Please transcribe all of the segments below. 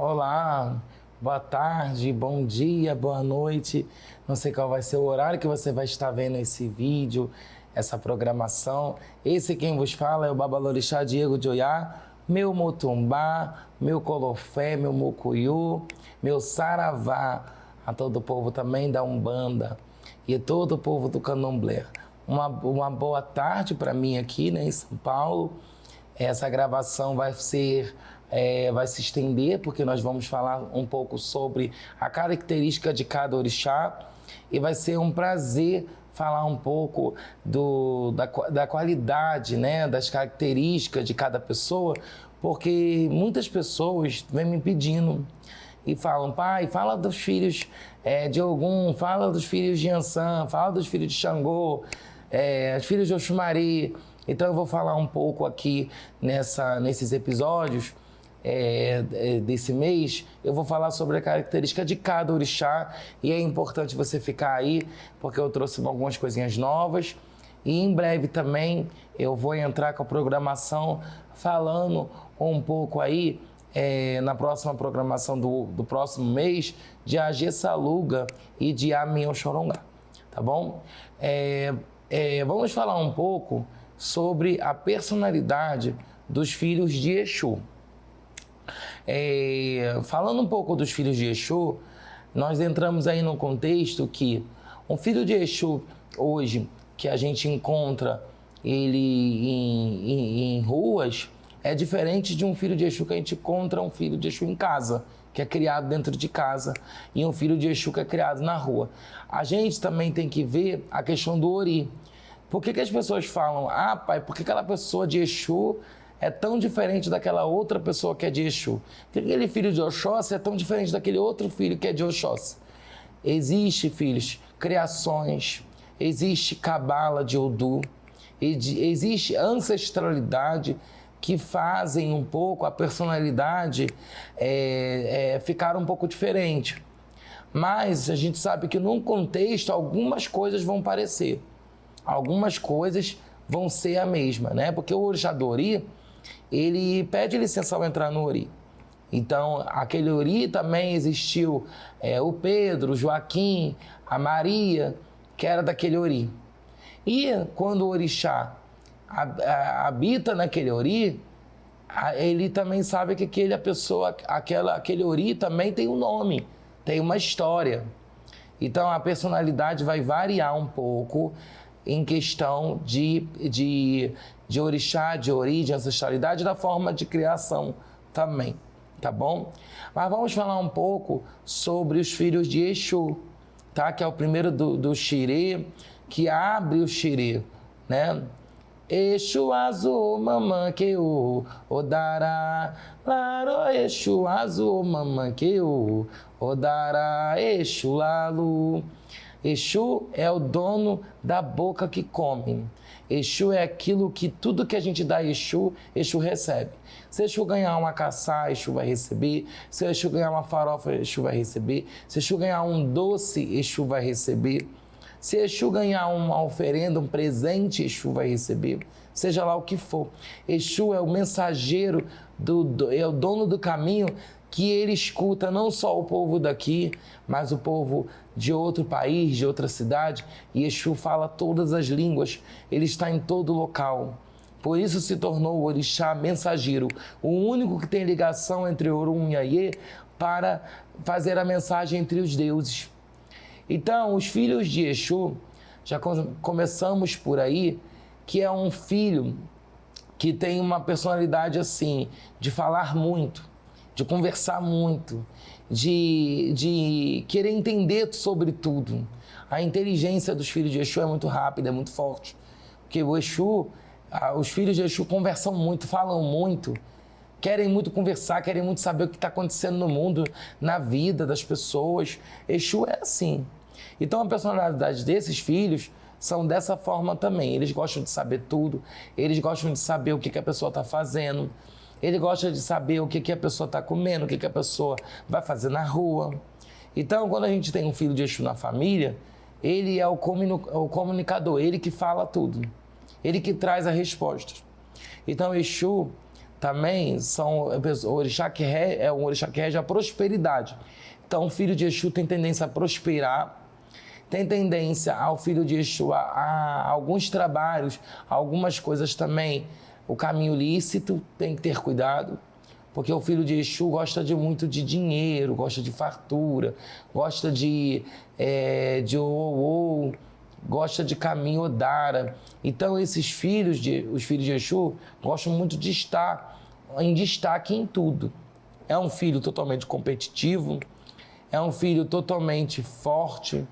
Olá, boa tarde, bom dia, boa noite. Não sei qual vai ser o horário que você vai estar vendo esse vídeo, essa programação. Esse quem vos fala é o Babalorixá Diego de Oiá, meu Motumbá, meu Colofé, meu Mucuyu, meu Saravá, a todo o povo também da Umbanda e a todo o povo do Candomblé. Uma boa tarde para mim aqui, né, em São Paulo. Essa gravação vai se estender, porque nós vamos falar um pouco sobre a característica de cada orixá e vai ser um prazer falar um pouco da qualidade, né, das características de cada pessoa, porque muitas pessoas vêm me pedindo e falam: pai, fala dos filhos de Ogum, fala dos filhos de Iansã, fala dos filhos de Xangô, os filhos de Oxumaré. Então eu vou falar um pouco aqui nesses episódios desse mês. Eu vou falar sobre a característica de cada orixá e é importante você ficar aí, porque eu trouxe algumas coisinhas novas. E em breve também eu vou entrar com a programação falando um pouco aí, na próxima programação do próximo mês, de Agê Saluga e de Aminhão Chorongá, tá bom? Vamos falar um pouco sobre a personalidade dos filhos de Exu. Falando um pouco dos filhos de Exu, nós entramos aí num contexto que um filho de Exu hoje, que a gente encontra ele em ruas, é diferente de um filho de Exu que a gente encontra um filho de Exu em casa, que é criado dentro de casa, e um filho de Exu que é criado na rua. A gente também tem que ver a questão do Ori. Por que as pessoas falam: ah, pai, por que aquela pessoa de Exu é tão diferente daquela outra pessoa que é de Exu? Por que aquele filho de Oxóssi é tão diferente daquele outro filho que é de Oxóssi? Existe, filhos, criações, existe cabala de Odu, existe ancestralidade que fazem um pouco a personalidade ficar um pouco diferente. Mas a gente sabe que num contexto algumas coisas vão parecer. Algumas coisas vão ser a mesma, né? Porque o orixá do Ori, ele pede licença ao entrar no Ori. Então, aquele Ori também existiu o Pedro, o Joaquim, a Maria, que era daquele Ori. E quando o orixá habita naquele Ori, ele também sabe que aquele Ori também tem um nome, tem uma história. Então, a personalidade vai variar um pouco em questão de orixá, de Ori, de ancestralidade, da forma de criação também, tá bom? Mas vamos falar um pouco sobre os filhos de Exu, tá? Que é o primeiro do Xirê, que abre o Xirê, né? Exu azul, mamã que o Odará, laro, Exu azul, mamã que o Odará, Exu lalu. Exu é o dono da boca que come. Exu é aquilo que tudo que a gente dá a Exu, Exu recebe. Se Exu ganhar uma caçá, Exu vai receber. Se Exu ganhar uma farofa, Exu vai receber. Se Exu ganhar um doce, Exu vai receber. Se Exu ganhar uma oferenda, um presente, Exu vai receber. Seja lá o que for. Exu é o mensageiro, é o dono do caminho, que ele escuta não só o povo daqui, mas o povo de outro país, de outra cidade. E Exu fala todas as línguas, ele está em todo local. Por isso se tornou o orixá mensageiro, o único que tem ligação entre Orum e Aiê para fazer a mensagem entre os deuses. Então, os filhos de Exu, já começamos por aí, que é um filho que tem uma personalidade assim, de falar muito, de conversar muito, de querer entender sobre tudo. A inteligência dos filhos de Exu é muito rápida, é muito forte. Porque os filhos de Exu conversam muito, falam muito, querem muito conversar, querem muito saber o que está acontecendo no mundo, na vida das pessoas. Exu é assim. Então a personalidade desses filhos são dessa forma também. Eles gostam de saber tudo, eles gostam de saber o que a pessoa está fazendo, ele gosta de saber o que a pessoa está comendo, o que a pessoa vai fazer na rua. Então, quando a gente tem um filho de Exu na família, ele é o comunicador, ele que fala tudo, ele que traz a resposta. Então, Exu também o orixá que é um orixá que rege a prosperidade. Então, o filho de Exu tem tendência a prosperar, tem tendência ao filho de Exu a alguns trabalhos, algumas coisas também, o caminho lícito, tem que ter cuidado, porque o filho de Exu gosta muito de dinheiro, gosta de fartura, gosta de gosta de caminho Odara. Então, os filhos de Exu gostam muito de estar em destaque em tudo. É um filho totalmente competitivo, é um filho totalmente forte,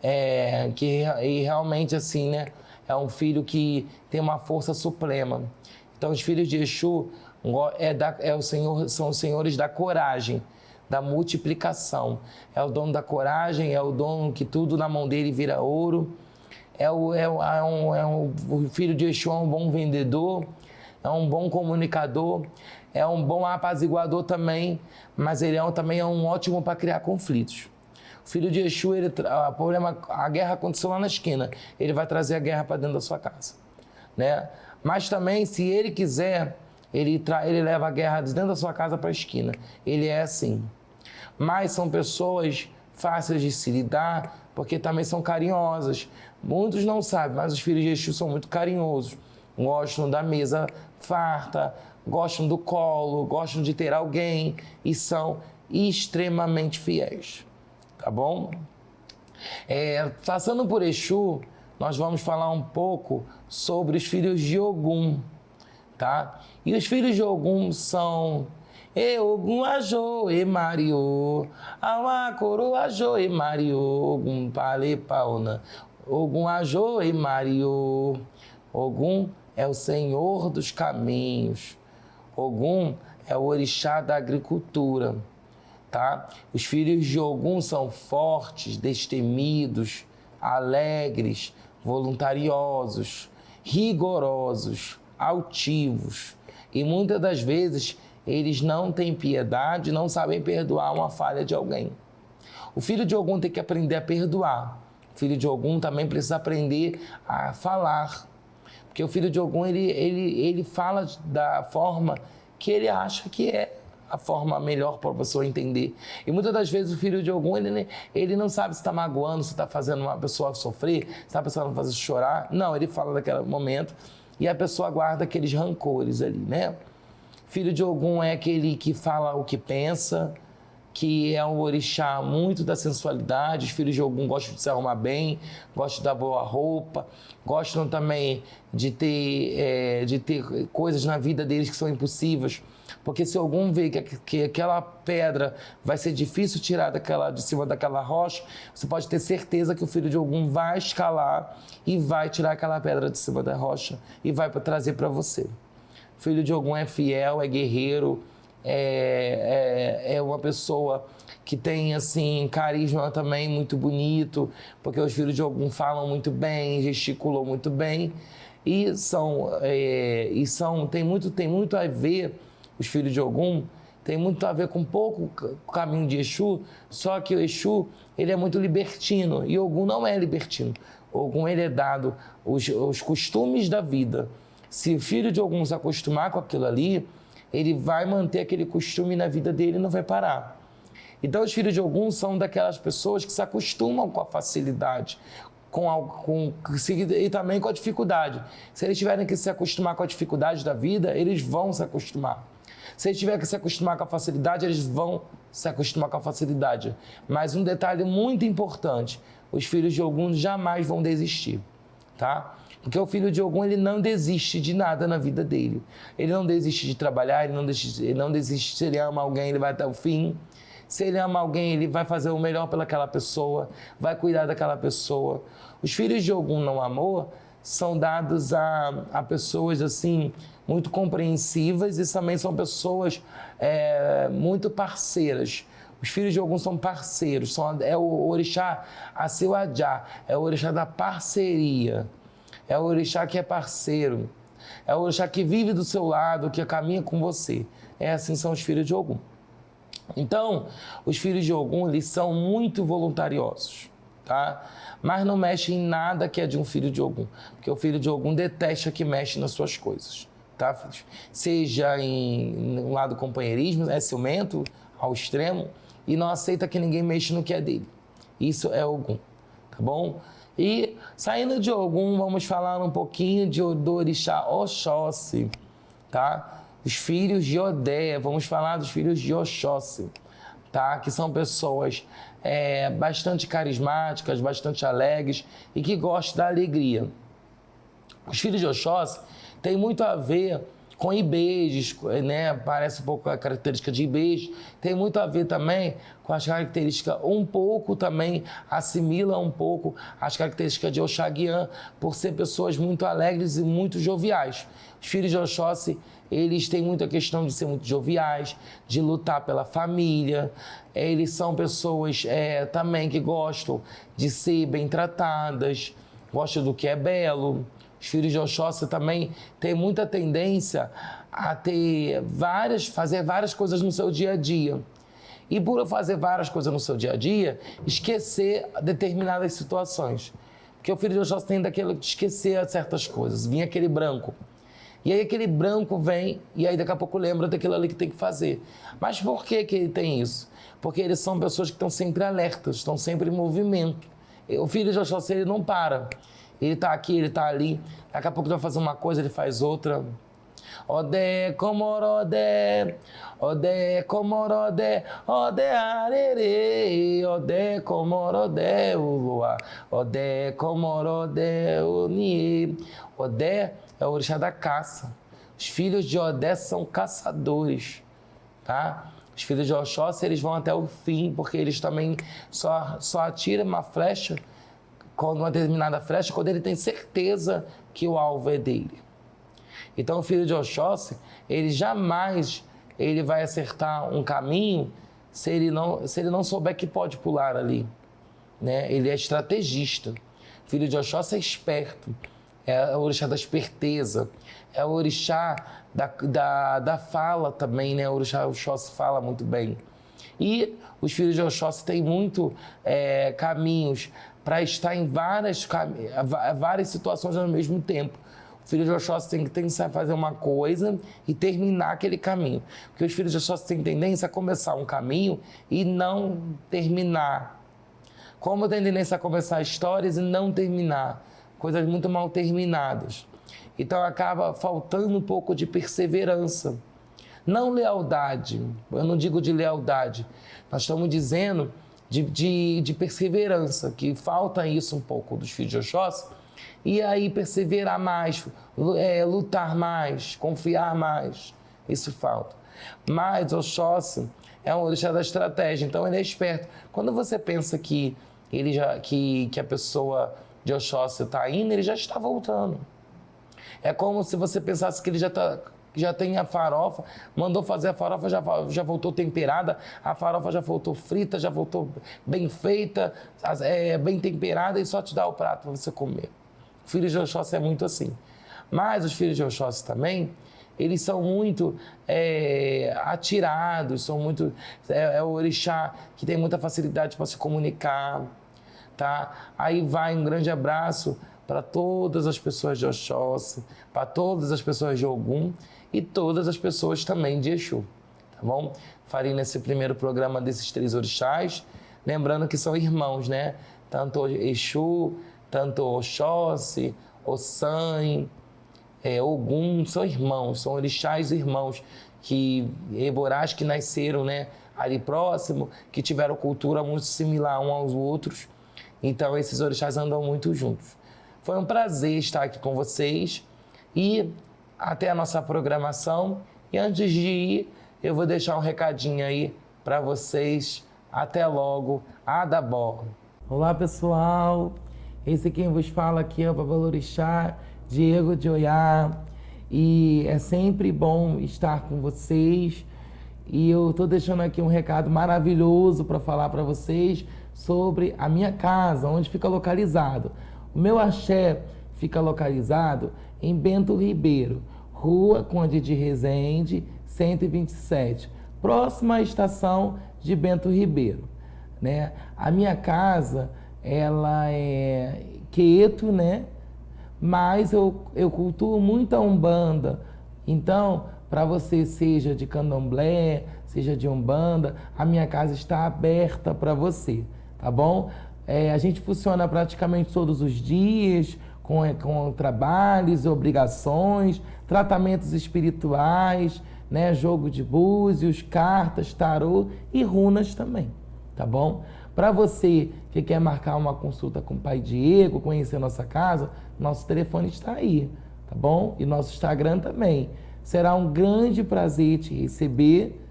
e realmente assim, né? É um filho que tem uma força suprema. Então, os filhos de Exu são os senhores da coragem, da multiplicação. É o dono da coragem, é o dono que tudo na mão dele vira ouro. O filho de Exu é um bom vendedor, é um bom comunicador, é um bom apaziguador também, mas ele também é um ótimo para criar conflitos. O filho de Exu, a guerra aconteceu lá na esquina, ele vai trazer a guerra para dentro da sua casa, né? Mas também, se ele quiser, ele leva a guerra de dentro da sua casa para a esquina. Ele é assim. Mas são pessoas fáceis de se lidar, porque também são carinhosas. Muitos não sabem, mas os filhos de Exu são muito carinhosos. Gostam da mesa farta, gostam do colo, gostam de ter alguém e são extremamente fiéis. Tá bom? Passando por Exu, nós vamos falar um pouco sobre os filhos de Ogum, tá? E os filhos de Ogum são Ogum Ajô e Mariô, Awa Coroa Ajô e Mariô, Ogum Pale Pauna, Ogum Ajô e Mariô. Ogum é o Senhor dos caminhos. Ogum é o orixá da agricultura, tá? Os filhos de Ogum são fortes, destemidos, alegres, voluntariosos, rigorosos, altivos. E muitas das vezes eles não têm piedade, não sabem perdoar uma falha de alguém. O filho de Ogum tem que aprender a perdoar. O filho de Ogum também precisa aprender a falar. Porque o filho de Ogum, ele fala da forma que ele acha que é a forma melhor para a pessoa entender. E muitas das vezes o filho de Ogum, ele não sabe se está magoando, se está fazendo uma pessoa sofrer, se a pessoa não faz chorar. Não, ele fala daquele momento e a pessoa guarda aqueles rancores ali, né? Filho de Ogum é aquele que fala o que pensa, que é um orixá muito da sensualidade. Os filhos de Ogum gostam de se arrumar bem, gostam da boa roupa, gostam também de ter coisas na vida deles que são impossíveis, porque se Ogum vê que aquela pedra vai ser difícil tirar de cima daquela rocha, você pode ter certeza que o filho de Ogum vai escalar e vai tirar aquela pedra de cima da rocha e vai trazer para você. O filho de Ogum é fiel, é guerreiro, é uma pessoa que tem tem carisma também muito bonito, porque os filhos de Ogum falam muito bem, gesticulam muito bem e tem muito a ver, os filhos de Ogum tem muito a ver com pouco o caminho de Exu, só que o Exu ele é muito libertino e Ogum não é libertino. Ogum ele é dado os costumes da vida. Se o filho de Ogum se acostumar com aquilo ali, ele vai manter aquele costume na vida dele e não vai parar. Então, os filhos de Ogum são daquelas pessoas que se acostumam com a facilidade, e também com a dificuldade. Se eles tiverem que se acostumar com a dificuldade da vida, eles vão se acostumar. Se eles tiverem que se acostumar com a facilidade, eles vão se acostumar com a facilidade. Mas um detalhe muito importante, os filhos de Ogum jamais vão desistir, tá? Porque o filho de Ogum, ele não desiste de nada na vida dele. Ele não desiste de trabalhar, ele não desiste. Se ele ama alguém, ele vai até o fim. Se ele ama alguém, ele vai fazer o melhor pelaquela pessoa, vai cuidar daquela pessoa. Os filhos de Ogum não amor são dados a pessoas assim muito compreensivas e também são pessoas muito parceiras. Os filhos de Ogum são parceiros, é o orixá Asewadjá, é o orixá da parceria. É o orixá que é parceiro, é o orixá que vive do seu lado, que caminha com você. Assim são os filhos de Ogum. Então, os filhos de Ogum, eles são muito voluntariosos, tá? Mas não mexem em nada que é de um filho de Ogum, porque o filho de Ogum detesta que mexe nas suas coisas, tá? Seja em um lado companheirismo, é ciumento ao extremo e não aceita que ninguém mexa no que é dele. Isso é Ogum, tá bom? E saindo de Ogum, vamos falar um pouquinho do orixá Oxóssi, tá? Os filhos de Odé, vamos falar dos filhos de Oxóssi, tá? Que são pessoas bastante carismáticas, bastante alegres e que gostam da alegria. Os filhos de Oxóssi têm muito a ver com Ibejes, né? Parece um pouco a característica de Ibejes, tem muito a ver também com as características, um pouco também, assimila um pouco as características de Oxaguian, por ser pessoas muito alegres e muito joviais. Os filhos de Oxóssi, eles têm muita questão de ser muito joviais, de lutar pela família, eles são pessoas também que gostam de ser bem tratadas, gostam do que é belo. Os filhos de Oxóssi também têm muita tendência a fazer várias coisas no seu dia a dia. E por fazer várias coisas no seu dia a dia, esquecer determinadas situações. Porque o filho de Oxóssi tem daquilo de esquecer certas coisas. Vinha aquele branco. E aí aquele branco vem e aí daqui a pouco lembra daquilo ali que tem que fazer. Mas por que ele tem isso? Porque eles são pessoas que estão sempre alertas, estão sempre em movimento. O filho de Oxóssi, ele não para. Ele tá aqui, ele tá ali, daqui a pouco ele vai fazer uma coisa, ele faz outra. Odé, comorodé, odé, comorodé, odé, arerê, odé, comorodé, uloa, odé, comorodé, unie. Odé é o orixá da caça. Os filhos de Odé são caçadores, tá? Os filhos de Oxóssi, eles vão até o fim, porque eles também só atiram uma flecha, uma determinada flecha, quando ele tem certeza que o alvo é dele. Então, o filho de Oxóssi, ele jamais vai acertar um caminho se ele não souber que pode pular ali, né? Ele é estrategista. O filho de Oxóssi é esperto, é o orixá da esperteza, é o orixá da fala também, né? O orixá Oxóssi fala muito bem. E os filhos de Oxóssi têm muito caminhos para estar em várias situações ao mesmo tempo. O filho de Oxóssi tem que tentar fazer uma coisa e terminar aquele caminho. Porque os filhos de Oxóssi têm tendência a começar um caminho e não terminar. Como tem tendência a começar histórias e não terminar. Coisas muito mal terminadas. Então acaba faltando um pouco de perseverança. Não lealdade, eu não digo de lealdade, nós estamos dizendo de perseverança, que falta isso um pouco dos filhos de Oxóssi, e aí perseverar mais, lutar mais, confiar mais, isso falta. Mas Oxóssi é um orixá da estratégia, então ele é esperto. Quando você pensa que a pessoa de Oxóssi está indo, ele já está voltando. É como se você pensasse que ele já tem a farofa, mandou fazer a farofa, já voltou temperada, a farofa já voltou frita, já voltou bem feita, bem temperada e só te dá o prato para você comer. O filho de Oxóssi é muito assim. Mas os filhos de Oxóssi também, eles são muito atirados, são muito... É o orixá que tem muita facilidade para se comunicar, tá? Aí vai um grande abraço para todas as pessoas de Oxóssi, para todas as pessoas de Ogum e todas as pessoas também de Exu, tá bom? Farei nesse primeiro programa desses 3 orixás, lembrando que são irmãos, né? Tanto Exu, tanto Oxóssi, Ossan, Ogum, são irmãos, são orixás irmãos, Eborás que nasceram, né, ali próximo, que tiveram cultura muito similar uns aos outros, então esses orixás andam muito juntos. Foi um prazer estar aqui com vocês e até a nossa programação. E antes de ir, eu vou deixar um recadinho aí para vocês. Até logo. Adabó. Olá, pessoal. Esse quem vos fala aqui é o Babalorixá, Diego de Oiá. E é sempre bom estar com vocês. E eu estou deixando aqui um recado maravilhoso para falar para vocês sobre a minha casa, onde fica localizado. O meu axé fica localizado em Bento Ribeiro, Rua Conde de Resende, 127, próxima à estação de Bento Ribeiro, né? A minha casa, ela é quieto, né? Mas eu cultuo muito a Umbanda, Então, para você, seja de candomblé, seja de umbanda, a minha casa está aberta para você, tá bom? A gente funciona praticamente todos os dias, com trabalhos, obrigações, tratamentos espirituais, né? Jogo de búzios, cartas, tarô e runas também, tá bom? Para você que quer marcar uma consulta com o Pai Diego, conhecer nossa casa, nosso telefone está aí, tá bom? E nosso Instagram também. Será um grande prazer te receber,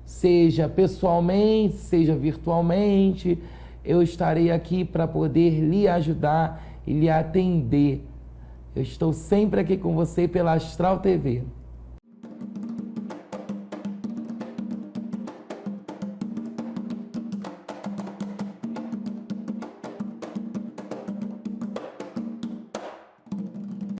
seja pessoalmente, seja virtualmente. Eu estarei aqui para poder lhe ajudar e lhe atender. Eu estou sempre aqui com você pela Astral TV.